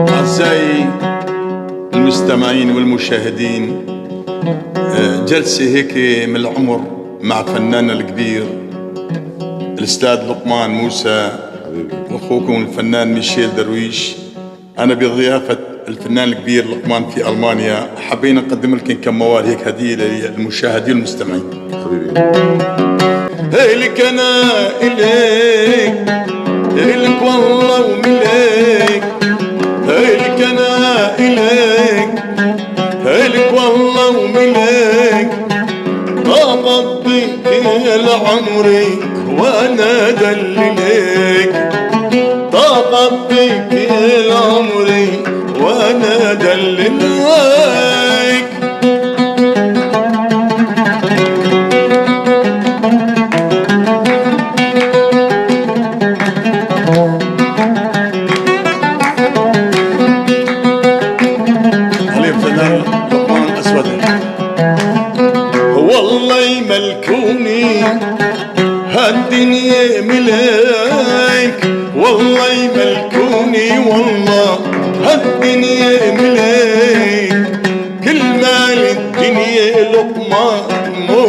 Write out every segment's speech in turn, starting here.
أعزائي المستمعين والمشاهدين، جلسة هيك من العمر مع فناننا الكبير الأستاذ لقمان موسى وأخوكم الفنان ميشيل درويش. أنا بضيافة الفنان الكبير لقمان في ألمانيا حبينا نقدم لكم كم موال هيك هدية للمشاهدين والمستمعين. هيلك أنا إليك والله ومليك، هيلك أنا إليك والله ومليك، أقضي كل عمري وأنا دلليك، أقضي كل عمري وأنا دلليك. والله يملكوني هالدنيا ملاك، والله يملكوني والله هالدنيا ملاك، كل مال الدنيا لقمان مو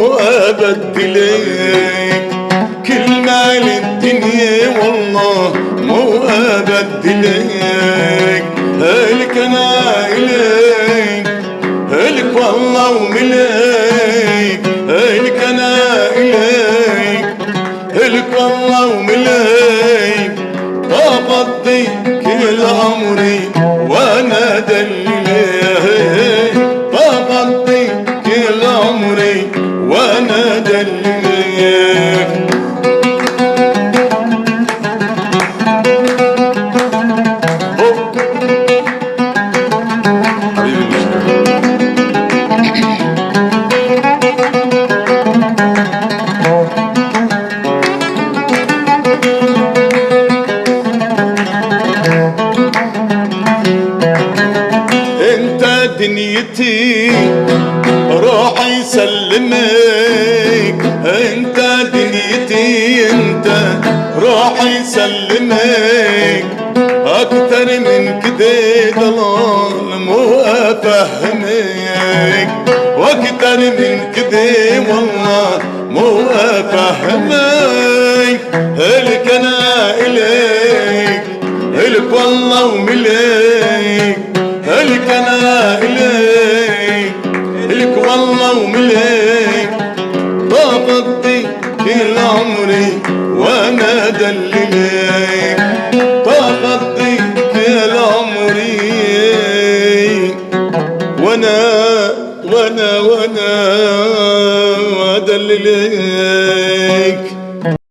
أبدلك، كل مال الدنيا والله مو أبدلك. هلك أنا إليك، هلك والله وملاك، هلك أنا إليك، هلك والله وملاك، أقضي كل عمري وأنا دلليك، أقضي كل عمري وأنا دلليك. دنيتي روح يسلمك، انت دنيتي انت روح يسلمك، اكتر من كده ضلال مو افهمك، واكتر من كده والله مو افهمك. هلك انا اليك، هلك والله ومليك، هلك أنا إليك، هلك والله ومليك، بقضي كل عمري وأنا دلليك، بقضي كل عمري وأنا دلليك.